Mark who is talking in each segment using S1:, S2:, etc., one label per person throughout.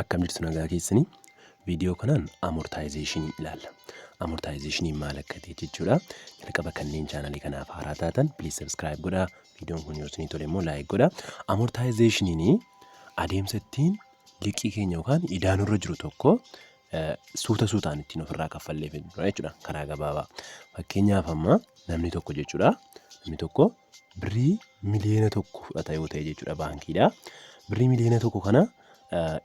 S1: Akkam jirtu nagaa keessanii viidiyoo kanaan amortaayizeeshinii ilaalla. Amortaayizeeshinii maal akka ta'e jechuudha. Jalqaba kanneen chaanalii kanaaf haaraa taatan please subscribe godhaa. Viidiyoon kun yoo isinii tole immoo like godhaa. Amortaayizeeshiniin adeemsa ittiin liqii keenya yookaan idaan irra jiru tokko suuta suutaan ittiin ofirraa kaffallee fidudha jechuudha karaa gabaabaa. Fakkeenyaaf amma namni tokko jechuudha. Namni tokko birrii miliyoona tokko fudhata yoo ta'e jechuudha baankiidha. Birrii miliyoona tokko kana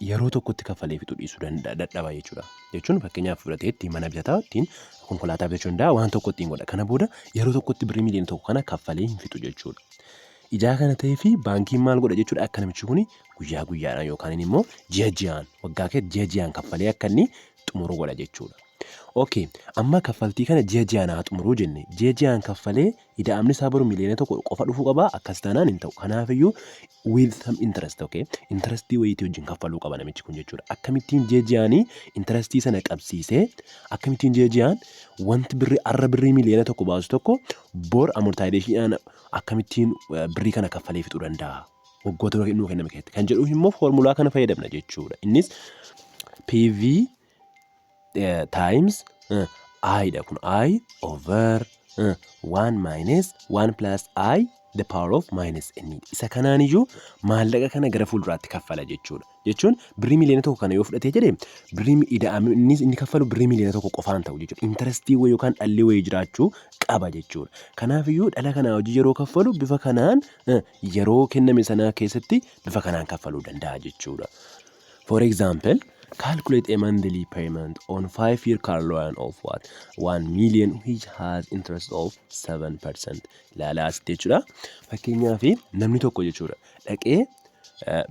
S1: yeroo tokkotti kaffalee fixuu dhiisuu dadhaba jechuudha. Jechuun fakkeenyaaf fudhateetti mana bitataa ittiin konkolaataa bitachuu danda'a waan tokko ittiin godha. Kana booda yeroo tokkotti birrii miliyoona tokko kana kaffalee hin fixu jechuudha. Ijaa kana ta'ee fi baankiin maal godha jechuudha akka namichi kuni guyyaa guyyaadhaan yookaan immoo ji'a ji'aan waggaa keessa ji'a ji'aan kaffalee akka inni xumuru godha jechuudha. Okay, amma kaffaltii kana ji'a ji'aan haa xumuruu jenne ji'a ji'aan kaffalee ida'amni isaa baru miliyoona tokko qofa dhufuu qabaa akkas taanaan hin ta'u. Kanaafiyyuu with some interest, okay, interestii wayiitii wajjin kaffaluu qaba namichi kun jechuudha. Akkamittiin ji'a ji'aanii interestii sana qabsiisee akkamittiin ji'a ji'aan wanti birrii arra birrii miliyoona tokko baasu tokko bor amortaayizeeshinii akkamittiin birrii kana kaffalee fixuu danda'a waggoota nuu kenname keessatti kan jedhu immoo foormulaa kana fayyadamna jechuudha. Innis PV times I dha kun I over 1 minus 1 plus I the power of minus n. Isa kanaan iyyuu maallaqa kana gara fuulduraatti kaffala jechuudha. Jechuun birrii miliyoona tokko kana yoo fudhatee jedhee birrii ida'ame inni kaffalu birrii miliyoona tokko qofaan ta'u jechuudha. Interestii wayii yookaan dhalli wayii jiraachuu qaba jechuudha. Kanaaf iyyuu dhala kanaa hojii yeroo kaffalu bifa kanaan yeroo kenname sanaa keessatti bifa kanaan kaffaluu danda'a jechuudha. For example, calculate a monthly payment on 5-year car loan of what 1 million which has interest of 7%. Laalaas jechuudha. Fakkeenyaaf namni tokko jechuudha dhaqee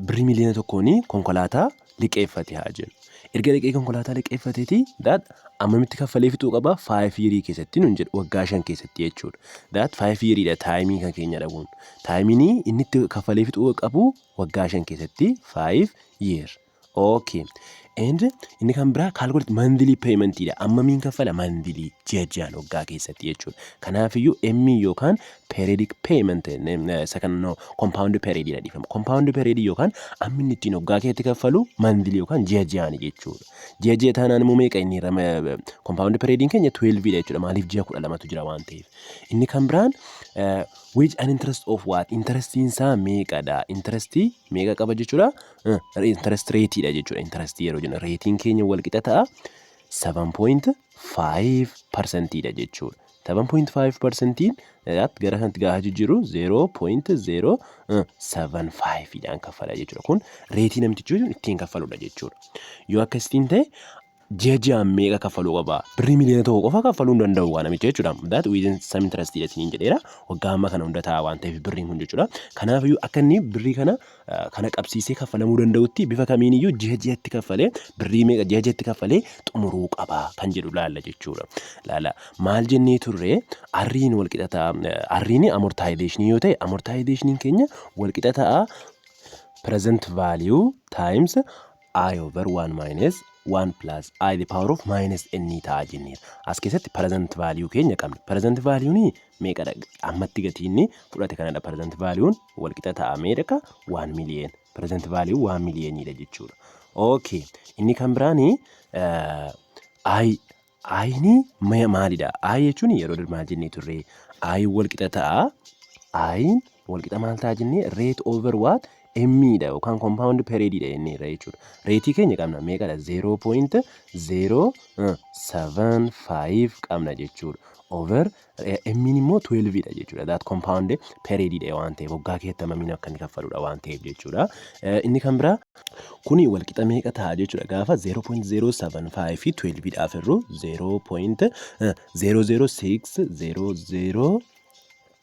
S1: birrii miliyoona tokkoon konkolaataa liqeeffate haa jennu. Erga dhaqee konkolaataa liqeeffateeti that ammamitti kaffalee fixuu qaba 5 year keessatti nun jedhu waggaa 5 keessatti jechuudha. That 5 year dha taayimii kan keenya dhabuun. Taayimiin inni itti kaffalee fixuu qabu waggaa 5 keessatti 5 year. Okay. And inni kan biraa calculate monthly payment dha. Ammamiin kaffala monthly ji'a ji'aan waggaa keessatti jechuudha. Kanaafiyyuu M yookaan periodic payment second no compound period dha dhiifama. Compound period yookaan amma inni ittiin waggaa keessatti kaffalu monthly yookaan ji'a ji'aan jechuudha. Ji'a ji'a taanaan immoo meeqa inni compound period keenya 12 dha jechuudha. Maaliif ji'a 12tu jira waan ta'eef. Inni kan biraan which an interest of what interestiin isaa meeqadha. Interestii meeqa qaba jechuudha. Interest rate dha jechuudha. Interestii yeroo jennu reetiin keenya wal qixa ta'a 7.5% dha jechuudha. 7.5% gara kanatti gaafa jijjiiru 0.075 dhaan kaffala jechuudha. Kun reetii namtichi ittiin kaffaludha jechuudha. Yoo akkasitiin ta'e ji'a ji'aan meeqa kaffaluu qaba? Birrii miliyoona tokko qofa kaffaluu hin danda'u waan namichi jechuudha. That within some interest jedhanii jedheera. Waggaa amma kana hunda ta'a waan ta'eef birriin kun jechuudha. Kanaafiyyuu akka inni birrii kana qabsiisee kaffalamuu danda'utti bifa kamiin iyyuu ji'a ji'atti kaffalee birrii meeqa ji'a ji'atti kaffalee xumuruu qaba kan jedhu laalla jechuudha. Laala maal jennee turre arriin wal qixa ta'a. Arriin amortaayizeeshinii yoo ta'e amortaayizeeshiniin keenya wal qixa ta'a present value times I over 1 minus 1 plus I the power of minus n ta'a jenneera. As keessatti present value keenya qabna. Present value ni meeqadha? Ammatti gatiin fudhate kanadha. Present value wal qixa ta'a meeqa? 1 million. Present value 1 million dha jechuudha. Okay. Inni kan biraani I ni maalidha? I jechuun yeroo maal jennee turre I wal qixa ta'a. I wal qixa maal ta'a jennee rate over what? M dha yookaan compound period dha jennee jechuudha. Reetii keenya qabna meeqadha? 0.075 qabna jechuudha. Over M immoo 12 dha jechuudha. That compound period dha waan ta'eef waggaa keessatti ammamiin akka inni kaffaludha waan ta'eef jechuudha. Inni kan biraa kuni wal qixa meeqa ta'a jechuudha. Gaafa 0.075 fi 12 dhaaf irru 0.00600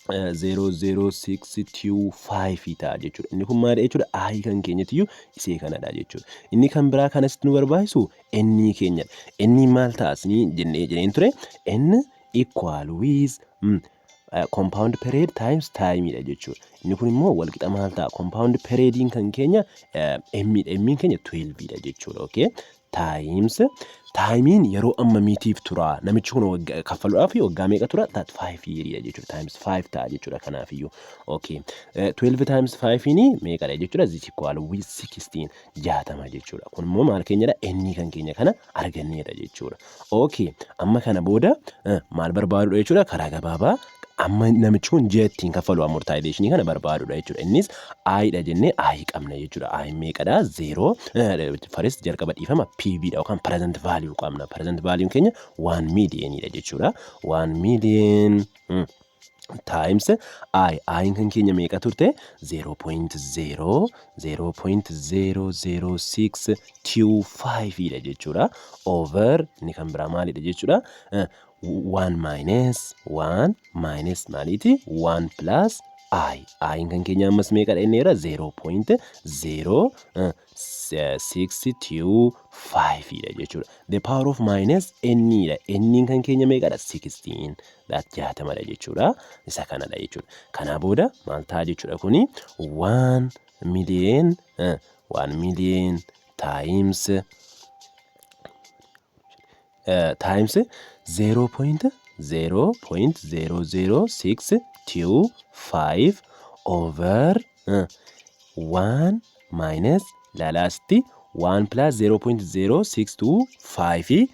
S1: 00625 ta'a jechuudha. Inni kun maal jechuudha? I kan keenyatiyyuu isee kanadha jechuudha. Inni kan biraa kanas nu barbaachisu N keenyadha. N maal taasisni jenneen ture? N equal with compound period times time dha jechuudha. Inni kun immoo wal qixa maal ta'a? Compound periodiin kan keenya M keenya 12 dha jechuudha. Okay? times taayimiin yeroo ammamiitiif tura namichi kun kaffaluudhaaf waggaa meeqa tura that 5 years jechuudha times 5 ta'a jechuudha kanaafiyyuu okay 12 times 5 ni meeqadha jechuudha this equal with 16 60 jechuudha kun immoo maal keenyadha inni kan keenya kana arganneedha jechuudha okay amma kana booda maal barbaadudha jechuudha karaa gabaabaa amma namichi kun jettiin kaffalu amortization kana barbaadudha jechuudha innis I dha jennee I qabna jechuudha I meeqadha 0 first jalqaba dhiifama PV dha yookaan present value qabna present value keenya 1 million dha jechuudha 1 million times I kan keenya meeqa turte 0.00625 dha jechuudha over ni kan biraa maalidha jechuudha 1 minus maaliti 1 plus I kan keenya ammas meeqadha inni era 0.0625 dha jechuudha the power of minus n dha n kan keenya meeqadha 16 that 60 dha jechuudha isa kanadha jechuudha kana booda maal ta'a jechuudha kuni 1 million times 0.00625 over 1 minus lalasti 1 plus 0.0625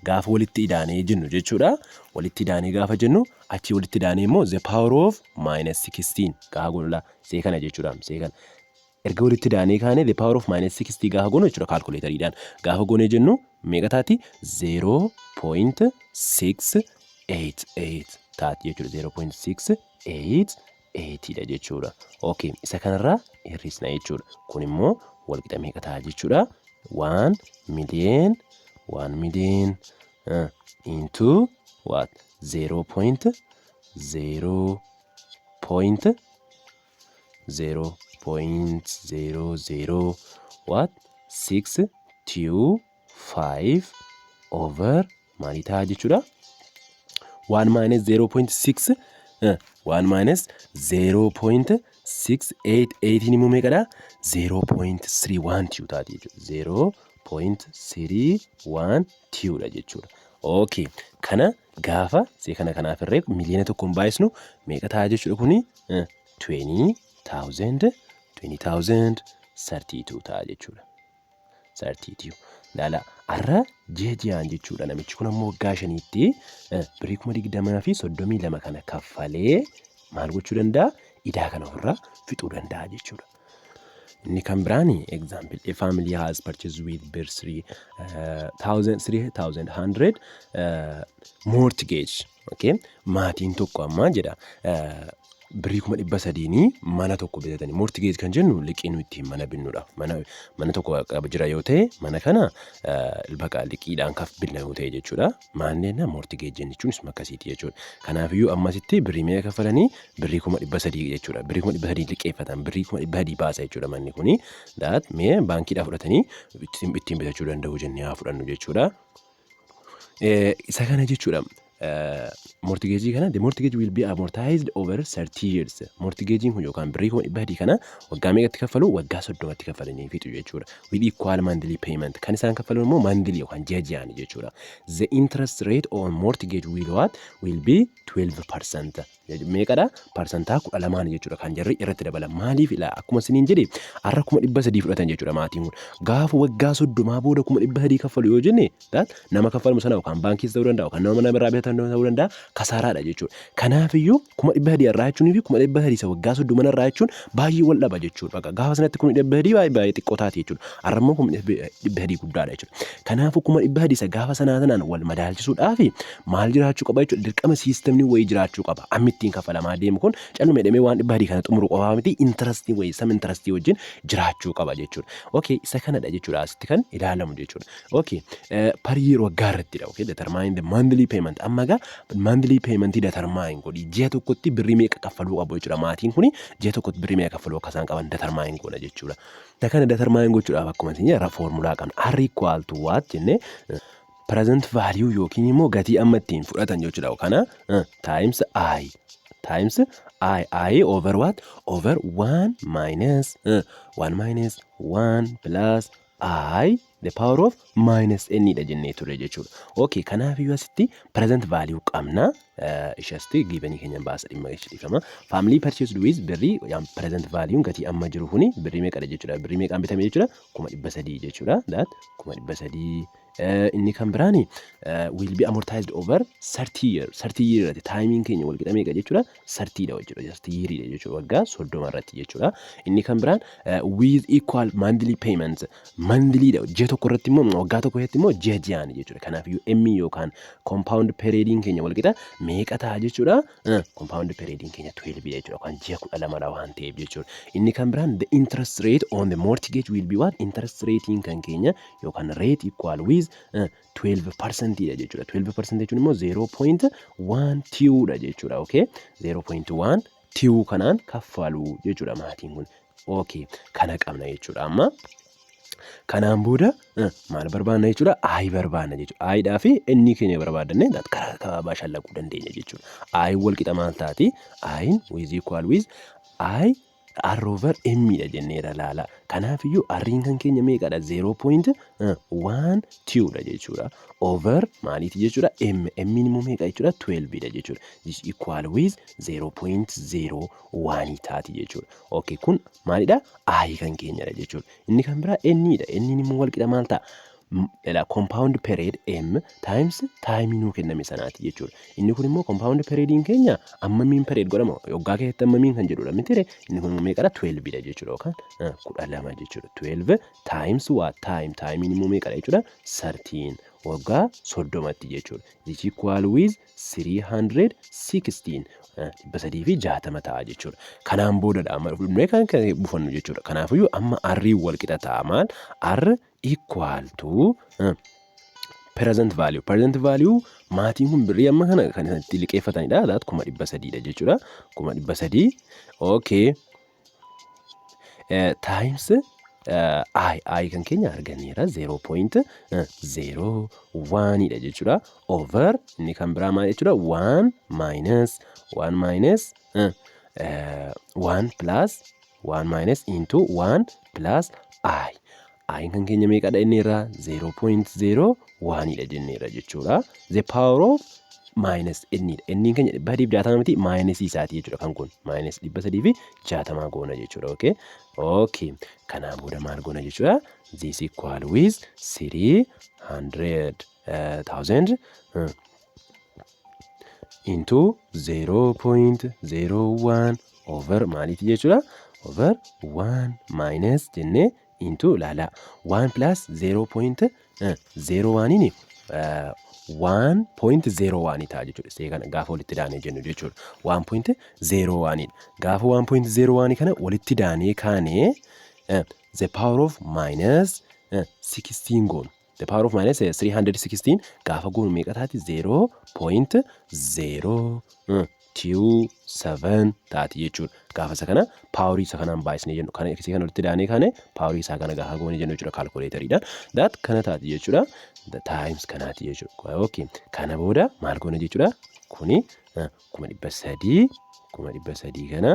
S1: gaafa walitti idaanee jennu jechuudha walitti idaanee gaafa jennu achi walitti idaanee immoo the power of minus 16 gaafa godhula see kana jechuudha see kana erga walitti idaanee kaane the power of minus 60 gaafa godhu jechuudha calculatoriidhaan gaafa goonee jennu meeqa taati 0.688 taati jechuudha 0.688 dha jechuudha okay isa kanarraa hir'isna jechuudha kun immoo walqixa meeqa ta'a jechuudha 1 million into what 0.0 what 625 over maali ta'a jechuudha 1 minus 0.6 1 minus 0.688 ni meeqadha 0.312 taati jechuudha 0.312 dha jechuudha okay kana gaafa see kana kanaaf irree miliyoona tokkoon baay'isnu meeqa ta'a jechuudha kuni 20,000 32 ta'a jechuudha 32 laala arra jeejiyaan jechuudha namichi kun ammoo waggaa shaniitti birrii 20,000 fi 32 kana kaffalee maal gochuu danda'a idaa kana ofirraa fixuu danda'a jechuudha inni kan biraani example a family has purchased with bursary 3,100 mortgage okay maatiin tokko amma jedha birrii 300 mana tokko bitatanii mortgage kan jennu liqii nu ittiin mana binnuudhaaf mana tokko qaba jira yoo ta'e mana kana baqa liqiidhaan kaf binna yoo ta'e jechuudha maalleena mortgage jechuun isuma akkasiiti jechuudha kanaafiyyuu ammasitti birrii meeqa kaffalanii birrii 300 jechuudha birrii 300 liqeeffatan birrii 300 baasa jechuudha manni kuni daat mee baankiidhaa fudhatanii ittiin bitachuu danda'u jennee haa fudhannu jechuudha isa kana jechuudha mortgage kana the mortgage will be amortized over 30 years mortgage kun yookaan birrii 100 kana waggaa meeqatti kaffalu waggaa 30tti kaffalanii fixu jechuudha with equal monthly payment kan isaan kaffalu immoo monthly yookaan ji'a jechuudha the interest rate on mortgage will be 12% meeqadha parsantaa 12 jechuudha kan jarri irratti dabala maaliif ila akkuma siniin jedhe arra 300 fudhatan jechuudha maatiin kun gaafa waggaa 30 booda 300 kaffalu yoo jenne nama kaffalu sana yookaan baankiis ta'uu danda'a yookaan nama biraa bitatan ta'uu danda'a kasaaraadha jechuudha kanaafiyyu 100 irraa jechuun fi 100 isa waggaa 30 irraa jechuun baay'ee wal dhaba jechuudha gaafa sanatti 100 baay'ee xiqqoo taati jechuudha arrammoo 100 guddaadha jechuudha kanaafu 100 isa gaafa sanaan wal madaalchisuudhaaf maal jiraachuu qaba jechuudha dirqama siistemni wayii jiraachuu qaba ittiin kafalamaa deemu kun calluma jedhamee waan dhibbaadii kana xumuru qofaa miti interest way sam interest wajjin jiraachuu qaba jechuudha okay isa kanadha jechuudha asitti kan ilaalamu jechuudha okay per year waggaa irrattidha okay determine the monthly payment amma gaa monthly payment determine godhi ji'a tokkotti birrii meeqa kaffaluu qabu jechuudha maatiin kuni ji'a tokkotti birrii meeqa kaffaluu akka isaan qaban determine godha jechuudha kana determine gochuudhaaf akkuma isin jedha formulaa qabna r equal to what jenne present value yookiin immoo gatii amma ittiin fudhatan jechuudha kana times I over what over 1 minus 1 plus I the power of minus n dha jennee ture jechuudha. Okay, kanaaf iyyuu asitti present value qabna. Ishasti given keenya baasa dhimma jechuudha. Family purchased with birrii present value gatii amma jiru kuni birrii meeqadha jechuudha. Birrii meeqaan bitame jechuudha? 300 jechuudha. That 300 inni kan biraani will be amortized over 30 years. 30 years timing keenya wal qixa meeqa jechuudha? 30 dha jechuudha. Just year dha jechuudha. Waggaa 30 irratti jechuudha. Inni kan biraan with equal monthly payments. Monthly dha. Ji'a tokko irratti immoo waggaa tokko irratti immoo ji'a ji'aan jechuudha. Kanaaf iyyuu M yookaan compound perioding keenya wal qixa meeqa ta'a jechuudha? Compound perioding keenya 12 dha jechuudha. Kan ji'a 12 dha waan ta'eef jechuudha. Inni kan biraan the interest rate on the mortgage will be what? Interest rating kan keenya yookaan rate equal with 12% dha jechuudha. 12% jechuun immoo 0.12 dha jechuudha. Okay, 0.12 kanaan kaffalu jechuudha maatiin kun. Okay, kana qabna jechuudha. Amma kanaan booda maal barbaanna jechuudha? I barbaanna jechuudha. I dhaa fi inni keenya barbaadannee karaa kabaabaa shallaquu dandeenya jechuudha. I wal qixa maal taati? I with equal with I R over M dha jenneera laala. Kanaaf iyyuu R'n kan keenya meeqadha? 0.12 dha jechuudha. Over maaliiti jechuudha? M. M immoo meeqa jechuudha? 12 dha jechuudha. This equal with 0.01 taati jechuudha. Okay, kun maalidha? I kan keenyadha jechuudha. Inni kan biraa N dha. N immoo wal qixa maal ta'a? Compound period M times time nuu kenname sanaati jechuudha. Inni kun immoo compound perioding keenya ammamiin period godhama? Waggaa keessatti ammamiin kan jedhudha mitire. Inni kun meeqadha? 12 dha jechuudha yookaan 12 jechuudha. 12 times what? Time immoo meeqadha jechuudha? 13 waggaa 30tti jechuudha. This equal with 316 360 ta'a jechuudha. Kanaan boodadha amma dhufnee kan buufannu jechuudha. Kanaafiyyuu amma R wal qixa ta'a maal? R equal to present value. Present value maatiin kun birrii amma kana kan itti liqeeffatanidha. That 300 dha jechuudha. 300. Okay. Times I kan keenya arganneera 0.01 dha jechuudha. Over inni kan biraa maal jechuudha? 1 minus 1 plus 1 minus into 1 plus I. I kan keenya meeqadha inneerra? 0.01 dha jenneera jechuudha. The power of minus n dha. N keenya 360 miti minus isaati jechuudha kan kun. Minus 360 goona jechuudha. Okay. Okay. Kanaan booda maal goona jechuudha? This equal with 300,000 into 0.01 over maaliiti jechuudha? Over 1 minus jennee into lala 1 plus 0.01 ini 1.01 ta'a jechuudha. Isee kana gaafa walitti daanee jennu jechuudha. 1.01 gaafa 1.01 kana walitti daanee kaanee the power of minus 16 goonu. The power of minus 316 gaafa goonu meeqa taati? 0.027 taati jechuudha. Gaafa isa kana power isa kanaan baay'isnee jennu. Kana isee kana walitti daanee kaanee power isaa kana gaafa goone jennu jechuudha calculator'idhaan. That kana taati jechuudha. The times kanaati jechuudha. Okay. Kana booda maal goona jechuudha? Kuni 300 kana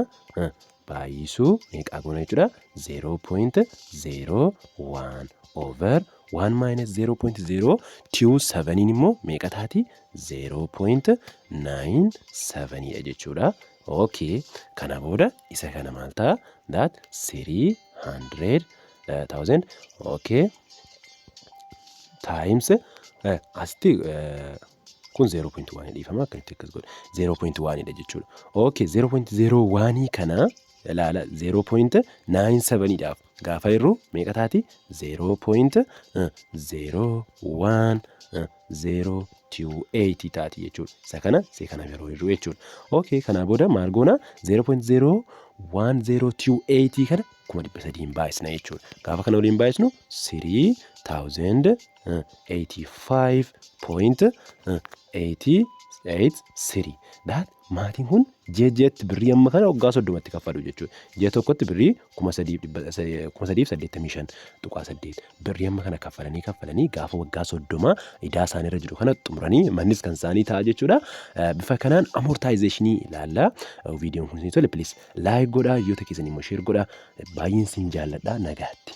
S1: baay'isuu meeqa goona jechuudha? 0.01 over 1 minus 0.027 immoo meeqa taati? 0.97 jechuudha. Okay. Kana booda isa kana maal ta'a? That 300,000. Okay. Times asti kun 0.1 dhiifama akkamitti akkas godhe 0.1 dha jechuudha. Okay, 0.01 kana ilaala 0.97 dhaaf gaafa irru meeqa taati? 0.0128 taati jechuudha. Isa kana yeroo irru jechuudha. Okay, kana booda maal goona? 0.01028 kana 300 baay'isna jechuudha. Gaafa kana waliin baay'isnu 3085.883. That maatiin kun jeetti birrii amma kana waggaa 30tti kaffalu jechuudha. Ji'a tokkotti birrii 385 tuqaa 8 birrii amma kana kaffalanii gaafa waggaa 30 idaa isaanii irra jiru kana xumuranii mannis kan isaanii ta'a jechuudha. Bifa kanaan amortaayizeeshinii ilaalla. Viidiyoon kun isin tole please like godhaa, yoo ta'e keessan immoo share godhaa. Baay'een isin jaalladha. Nagaatti.